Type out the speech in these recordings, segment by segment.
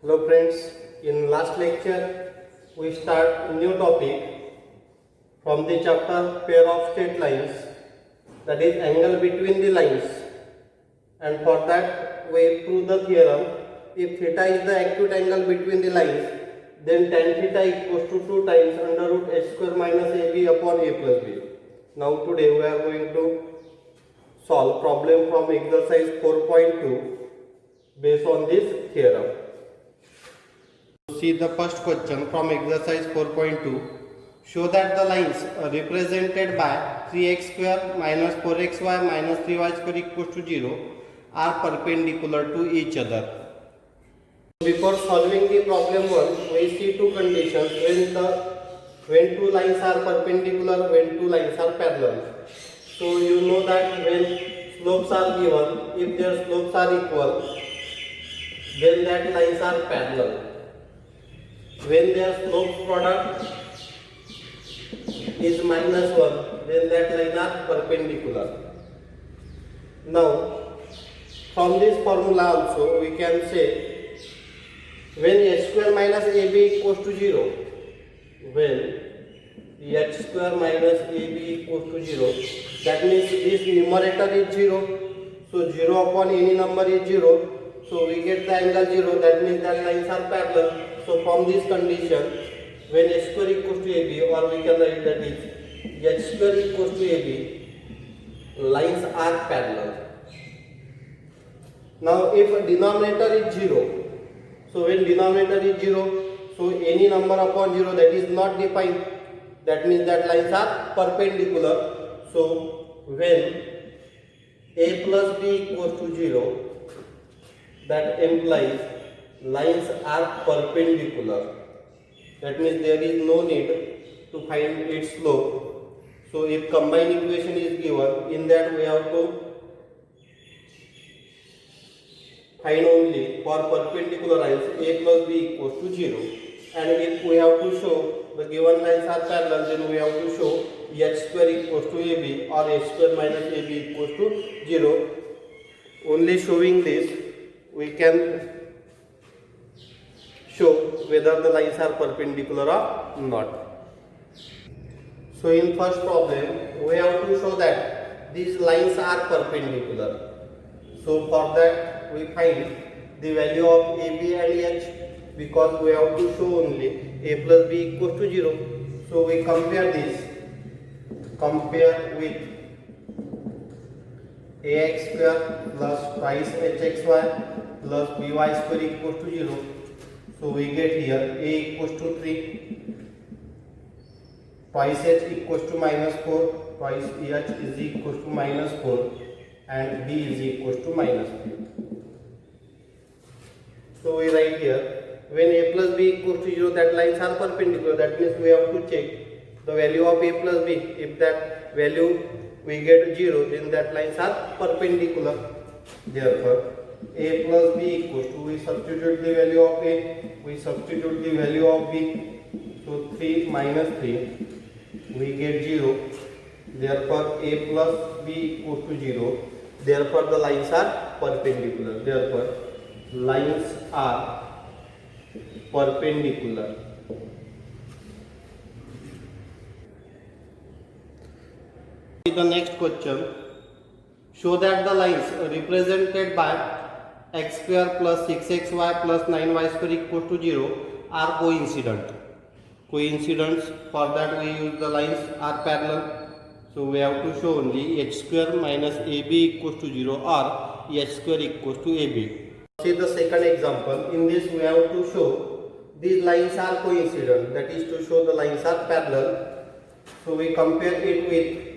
Hello friends, in last lecture we start new topic from the chapter pair of straight lines, that is angle between the lines, and for that we prove the theorem. If theta is the acute angle between the lines, then tan theta equals to 2 times under root h square minus ab upon a plus b. Now today we are going to solve problem from exercise 4.2 based on this theorem. See the first question from exercise 4.2. Show that the lines represented by 3x square minus 4xy minus 3y square equals to 0 are perpendicular to each other. Before solving the problem 1, we see two conditions when two lines are perpendicular, when two lines are parallel. So you know that when slopes are given, if their slopes are equal, then that lines are parallel. When their slope product is minus 1, then that line are perpendicular. Now, from this formula also we can say when h square minus ab equals to 0, when h square minus ab equals to 0, that means this numerator is 0. So 0 upon any number is 0. So we get the angle 0, that means that lines are parallel. So from this condition, when h square equals to ab, or we can write that is h square equals to ab, lines are parallel. Now if denominator is 0, so when denominator is 0, so any number upon 0 that is not defined, that means that lines are perpendicular. So when a plus b equals to 0, that implies lines are perpendicular. That means there is no need to find its slope. So if combined equation is given, in that we have to find only for perpendicular lines a plus b equals to 0. And if we have to show the given lines are parallel, then we have to show h square equals to ab or h square minus ab equals to 0. Only showing this we can show whether the lines are perpendicular or not. So in first problem we have to show that these lines are perpendicular. So for that we find the value of ab and h, because we have to show only a plus b equals to 0. So we compare this, compare with ax square plus twice hxy plus by square equals to 0. So we get here a equals to 3, twice h equals to minus 4, twice h is equals to minus 4, and b is equals to minus 3. So we write here when a plus b equals to 0, that lines are perpendicular. That means we have to check the value of a plus b. If that value we get 0, then that lines are perpendicular. Therefore a plus b equals to, we substitute the value of a, we substitute the value of b. So 3 minus 3, we get 0. Therefore a plus b equals to 0. Therefore the lines are perpendicular. Therefore lines are perpendicular. The next question. Show that the lines represented by x square plus 6xy plus 9y square equals to 0 are coincident. Coincidence, for that we use the lines are parallel. So we have to show only h square minus ab equals to 0 or h square equals to ab. See the second example. In this we have to show these lines are coincident, that is to show the lines are parallel. So we compare it with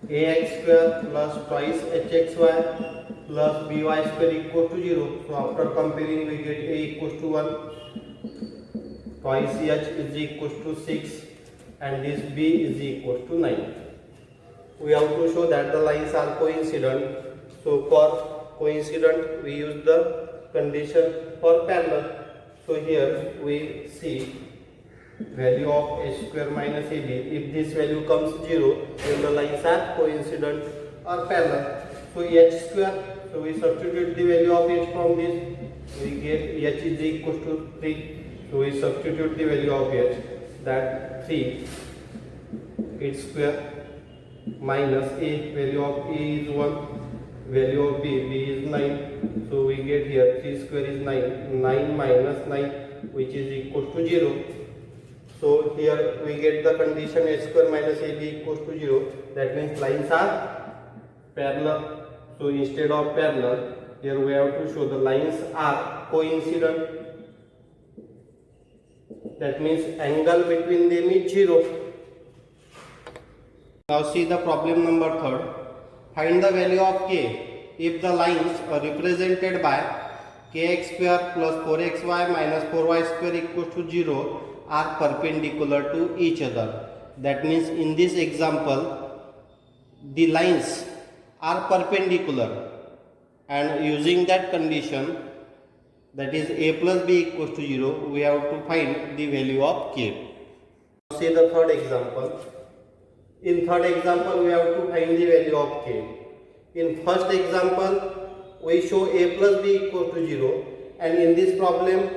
ax square plus twice hxy plus by square equals to 0. So after comparing we get a equals to 1, twice h is equals to 6, and this b is equals to 9. We have to show that the lines are coincident. So for coincident we use the condition for parallel. So here we see value of h square minus ab. If this value comes 0, then the lines are coincident or parallel. So h square So we substitute the value of h from this. We get h is equal to 3. So we substitute the value of h, that 3 its square minus a, value of a is 1, value of b is 9. So we get here 3 square is 9, 9 minus 9, which is equal to 0. So here we get the condition a square minus ab equals to 0. That means lines are parallel. So instead of parallel, here we have to show the lines are coincident. That means angle between them is 0. Now see the problem number 3rd. Find the value of k if the lines are represented by kx square plus 4xy minus 4y square equals to 0 are perpendicular to each other. That means in this example, the lines are perpendicular, and using that condition, that is a plus b equals to 0, we have to find the value of k. See the third example. In third example, we have to find the value of k. In first example, we show a plus b equals to 0, and in this problem,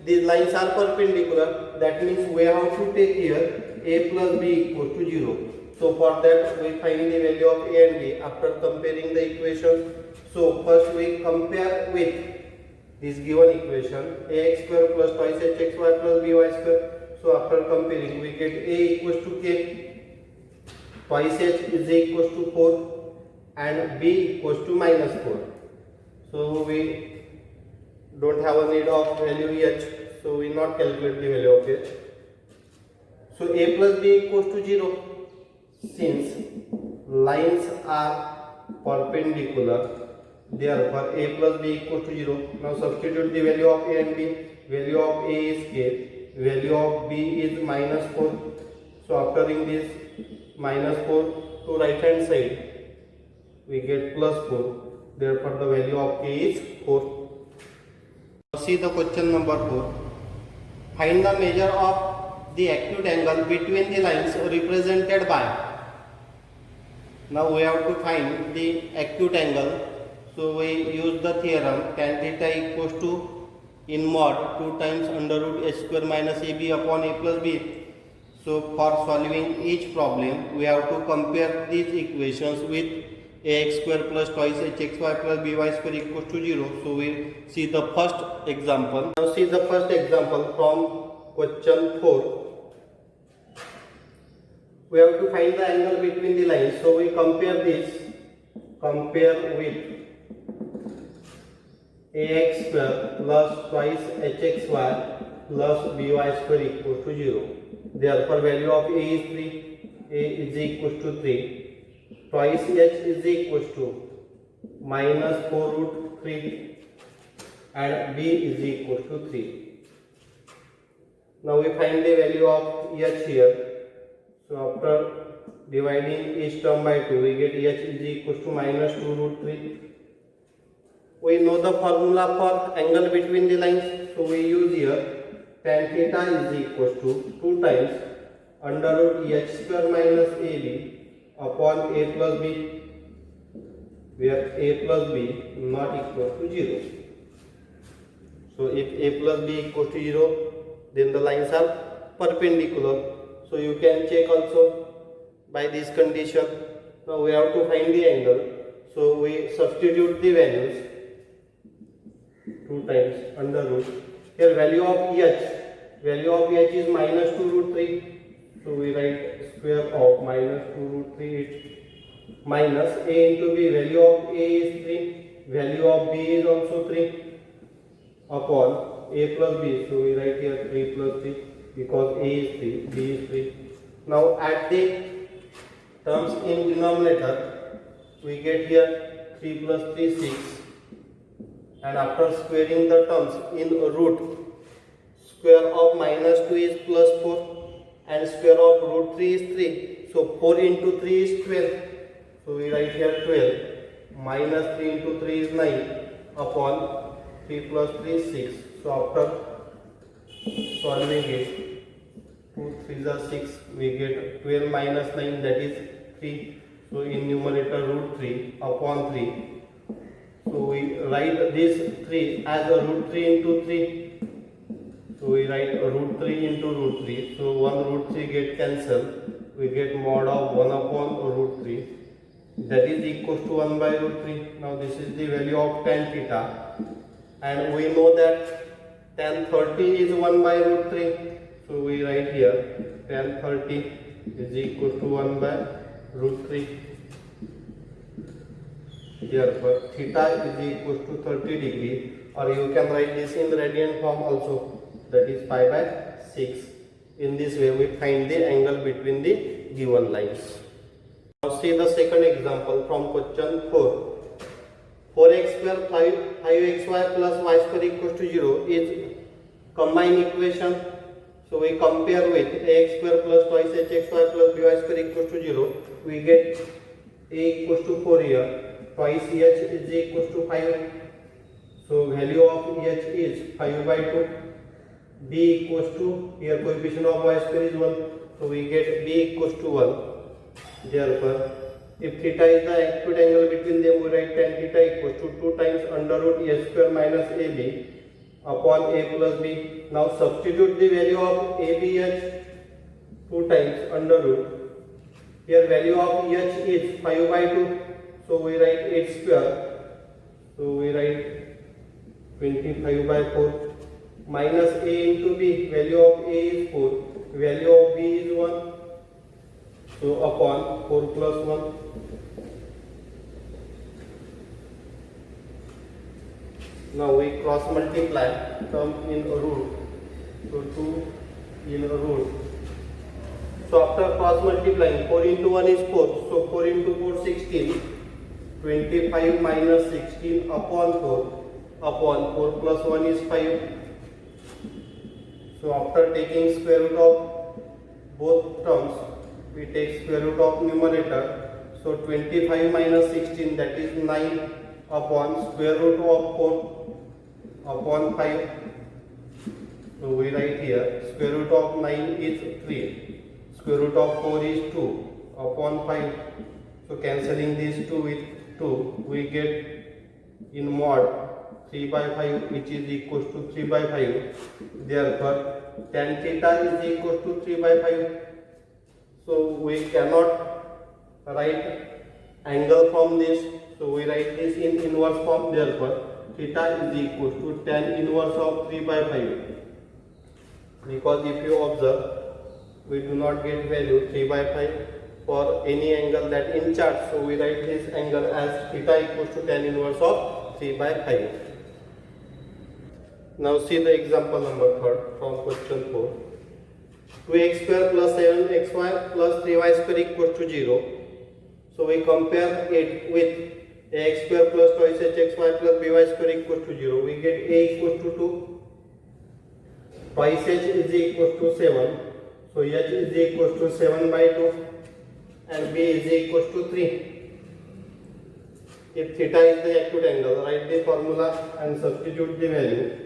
these lines are perpendicular. That means we have to take here a plus b equals to 0. So for that, we find the value of a and b after comparing the equations. So first we compare with this given equation, ax square plus twice hxy plus by square. So after comparing, we get a equals to k, twice h is equals to 4, and b equals to minus 4. So we don't have a need of value h, so we not calculate the value of h. So a plus b equals to 0. Since lines are perpendicular, therefore a plus b equals to 0. Now substitute the value of a and b. Value of a is k, value of b is minus 4. So after doing this minus 4 to right hand side, we get plus 4. Therefore the value of k is 4. See the question number 4. Find the measure of the acute angle between the lines represented by. Now we have to find the acute angle. So we use the theorem tan theta equals to in mod 2 times under root h square minus ab upon a plus b. So for solving each problem, we have to compare these equations with ax square plus twice hxy plus by square equals to 0. So we see the first example. Now see the first example from question 4. We have to find the angle between the lines. So we compare this, compare with ax square plus twice hxy plus by square equals to 0. Therefore value of a is 3, a is equals to 3, twice h is equals to minus 4 root 3, and b is equals to 3. Now we find the value of h here. So after dividing each term by 2, we get h is equals to minus 2 root 3. We know the formula for angle between the lines. So we use here tan theta is equals to 2 times under root h square minus ab upon a plus b, where a plus b not equal to 0. So if a plus b equals to 0, then the lines are perpendicular. So you can check also by this condition. Now we have to find the angle. So we substitute the values 2 times under root. Here value of h is minus 2 root 3. So we write square of minus 2 root 3 minus a into b. Value of a is 3. Value of b is also 3 upon a plus b. So we write here 3 plus 3 because a is 3, b is 3. Now add the terms in denominator. We get here 3 plus 3 6. And after squaring the terms in root, square of minus 2 is plus 4 and square of root 3 is 3. So 4 into 3 is 12. So we write here 12 minus 3 into 3 is 9 upon 3 plus 3 is 6. So after solving it, 2 3s are 6, we get 12 minus 9, that is 3. So in numerator root 3 upon 3. So we write this 3 as a root 3 into 3. So we write root 3 into root 3. So 1 root 3 get cancelled. We get mod of 1 upon root 3. That is equals to 1 by root 3. Now this is the value of tan theta. And we know that tan 30 is 1 by root 3. So we write here tan 30 is equal to 1 by root 3. Therefore theta is equal to 30 degree, or you can write this in radian form also, that is pi by 6. In this way we find the angle between the given lines. Now see the second example from question 4. 4x square 5xy plus y square equals to 0 is combined equation. So we compare with ax square plus twice hxy plus by square equals to 0. We get a equals to 4 here. Twice h is equals to 5. So value of h is 5 by 2. B equals to, here coefficient of y square is 1. So we get b equals to 1. Therefore, if theta is the acute angle between them, we write tan theta equals to 2 times under root a square minus ab upon a plus b. Now substitute the value of abh 2 times under root. Here value of h is 5 by 2. So we write 8 square. So we write 25 by 4 minus a into b. Value of a is 4. Value of b is 1. So upon 4 plus 1. Now we cross multiply term in root. So 2 in root. So after cross multiplying, 4 into 1 is 4. So 4 into 4 16. 25 minus 16 upon 4 plus 1 is 5. So after taking square root of both terms, we take square root of numerator. So 25 minus 16, that is 9 upon square root of 4 upon 5. So we write here square root of 9 is 3, square root of 4 is 2 upon 5. So cancelling these 2 with 2, we get in mod 3 by 5, which is equals to 3 by 5. Therefore tan theta is equals to 3 by 5. So we cannot write angle from this. So we write this in inverse form. Therefore theta is equals to tan inverse of 3 by 5. Because if you observe, we do not get value 3 by 5 for any angle that in chart. So we write this angle as theta equals to tan inverse of 3 by 5. Now see the example number 3 from question 4. 2x square plus 7xy plus 3y square equals to 0. So we compare it with ax square plus twice hxy plus by square equals to 0. We get a equals to 2. Twice h is equals to 7. So h is equals to 7 by 2. And b is equals to 3. If theta is the acute angle, write the formula and substitute the value.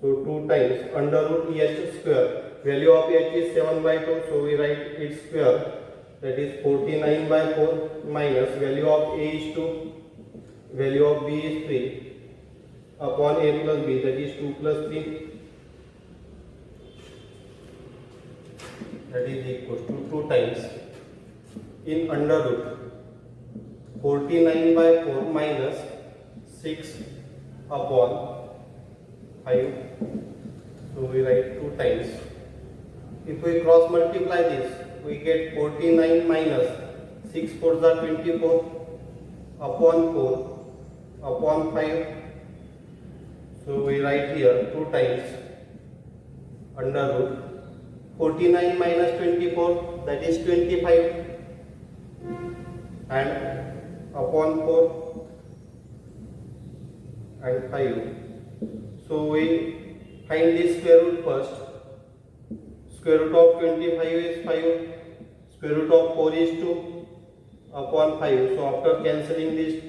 So 2 times under root h square. Value of h is 7 by 2. So we write its square, that is 49 by 4 minus value of a is 2. Value of b is 3 upon a plus b, that is 2 plus 3. That is equals to 2 times in under root 49 by 4 minus 6 upon 5. So we write 2 times. If we cross multiply this, we get 49 minus 6 4s are 24 upon 4 upon 5. So we write here 2 times under root 49 minus 24, that is 25. And upon 4 and 5. So we find the square root first. Square root of 25 is 5. Square root of 4 is 2 upon 5. So after cancelling this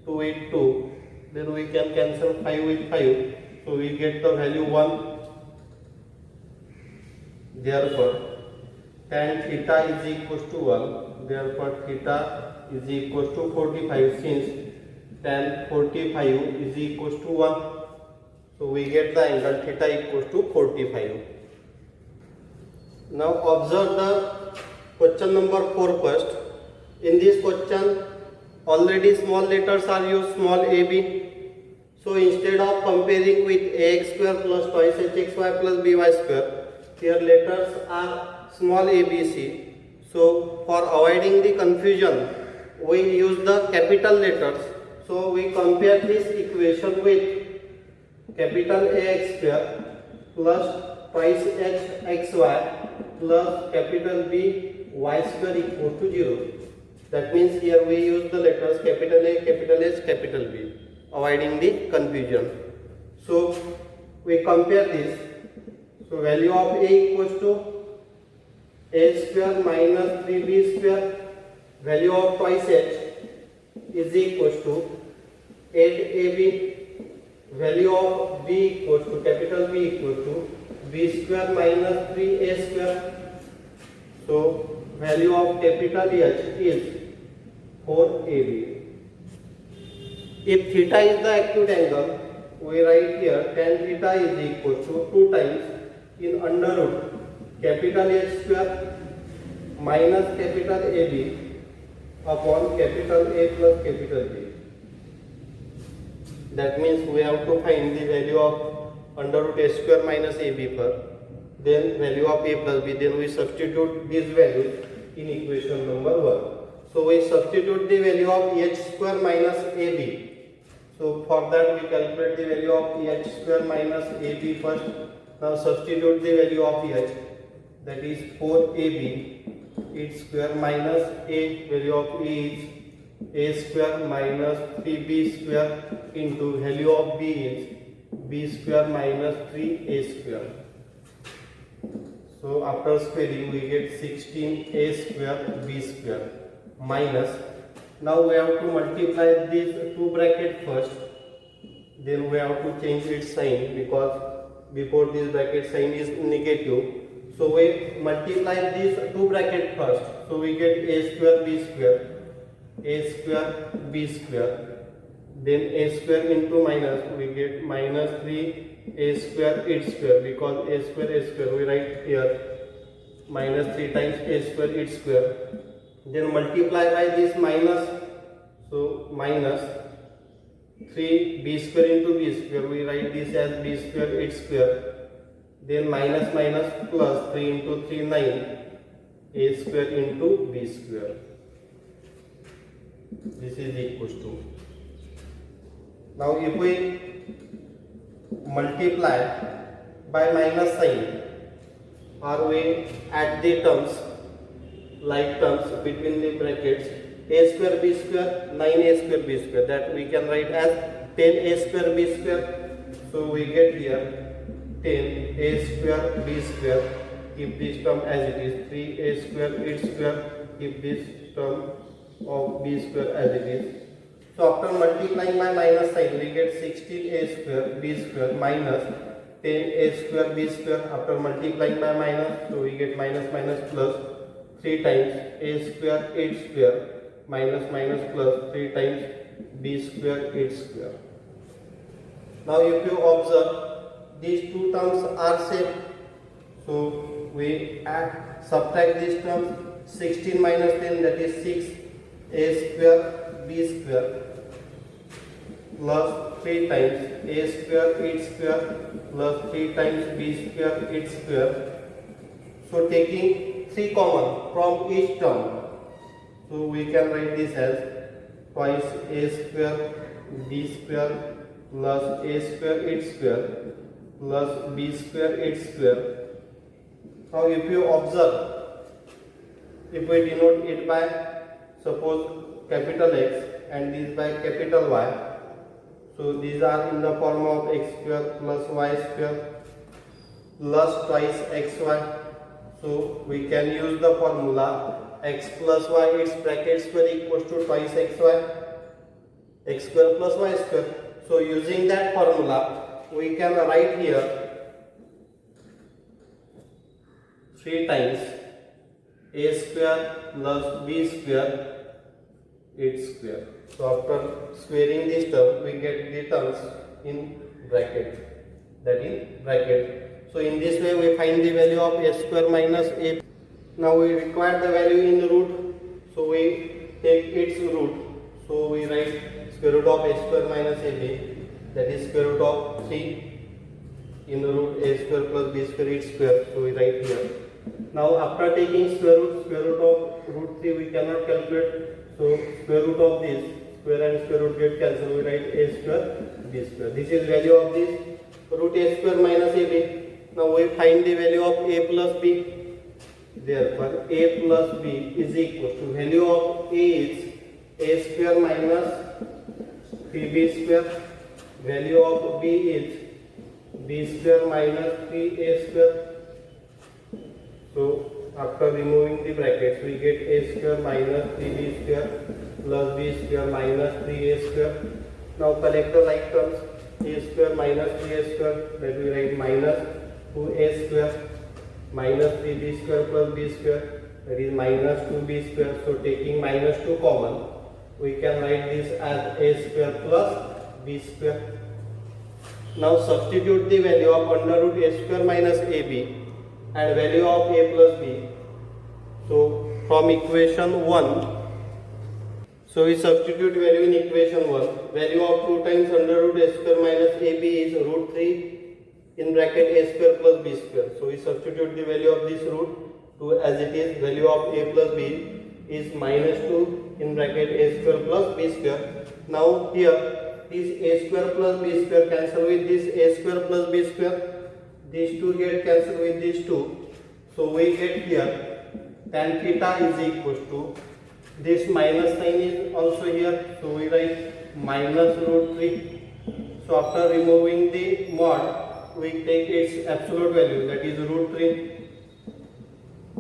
2 with 2, then we can cancel 5 with 5. So we get the value 1. Therefore tan theta is equals to 1. Therefore theta is equals to 45, since tan 45 is equals to 1. So we get the angle theta equals to 45. Now observe the question number 4 first. In this question already small letters are used, small ab. So instead of comparing with ax square plus twice hxy plus by square, here letters are small abc. So for avoiding the confusion, we use the capital letters. So we compare this equation with capital AX square plus twice hxy plus capital B y square equal to 0. That means here we use the letters capital A, capital H, capital B, avoiding the confusion. So we compare this. So value of A equals to A square minus 3B square. Value of twice H is equals to 8AB. Value of B equals to capital B equals to B square minus 3A square. So value of capital H is 4AB. If theta is the acute angle, we write here tan theta is equal to 2 times in under root capital H square minus capital AB upon capital A plus capital B. That means we have to find the value of under root h square minus AB first, then value of A plus B, then we substitute these values in equation number 1. So we substitute the value of h square minus AB. So for that we calculate the value of h square minus AB first. Now substitute the value of h, that is 4AB, h square minus A, value of A is A square minus 3B square into value of B is B square minus 3A square. So after squaring we get 16A square B square minus. Now we have to multiply these two brackets first. Then we have to change its sign because before this bracket sign is negative. So we multiply these two brackets first. So we get A square B square. A square B square, then A square into minus, we get minus 3A square h square, because A square we write here minus 3 times A square h square, then multiply by this minus, so minus 3B square into B square, we write this as B square h square, then minus minus plus 3 into 3 9, A square into B square. This is equals to. Now if we multiply by minus sign, or we add the terms, like terms between the brackets, A square B square, 9A square B square, that we can write as 10A square B square. So we get here 10A square B square, keep this term as it is, 3A square h square, keep this term of B square as it is. So after multiplying by minus sign, we get 16A square B square minus 10A square B square. After multiplying by minus, so we get minus minus plus 3 times A square h square minus minus plus 3 times B square h square. Now if you observe, these two terms are same. So we subtract these terms, 16 minus 10, that is 6. A square B square plus 3 times A square h square plus 3 times B square h square. So taking 3 common from each term, so we can write this as twice A square B square plus A square h square plus B square h square. Now if you observe, if we denote it by, suppose capital X and this by capital Y, so these are in the form of x square plus y square plus twice xy. So we can use the formula x plus y, its bracket square equals to twice xy, x square plus y square. So using that formula, we can write here 3 times A square plus B square h square. So after squaring this term, we get the terms in bracket. That in bracket. So in this way we find the value of a square minus a. Now we require the value in the root. So we take its root. So we write square root of a square minus ab. That is square root of 3 in the root a square plus b square its square. So we write here. Now after taking square root of root 3 we cannot calculate. So square root of this square and square root get cancelled. We write a square b square. This is value of this root a square minus ab. Now we find the value of a plus b. Therefore a plus b is equal to value of a is a square minus 3b square. Value of b is b square minus 3a square. So after removing the brackets we get a square minus 3b square plus b square minus 3a square. Now collect the like terms. A square minus 3a square, that we write minus 2a square minus 3b square plus b square, that is minus 2b square. So taking minus 2 common, we can write this as a square plus b square. Now substitute the value of under root a square minus ab and value of a plus b. So from equation 1, so we substitute value in equation 1. Value of 2 times under root a square minus ab is root 3 in bracket a square plus b square. So we substitute the value of this root 2 as it is. Value of a plus b is minus 2 in bracket a square plus b square. Now here this a square plus b square cancel with this a square plus b square. These two get cancelled with these two. So we get here tan theta is equal to, this minus sign is also here. So we write minus root 3. So after removing the mod, we take its absolute value, that is root 3.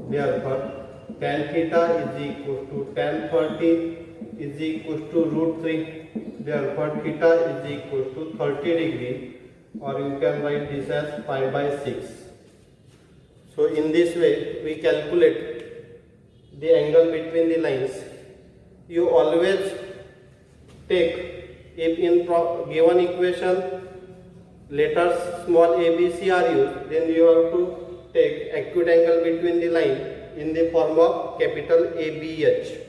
Therefore tan theta is equal to tan 30 is equal to root 3. Therefore theta is equal to 30 degree, or you can write this as pi by 6. So in this way we calculate the angle between the lines. You always take, if in given equation letters small a, b, c are used, then you have to take acute angle between the line in the form of capital ABH.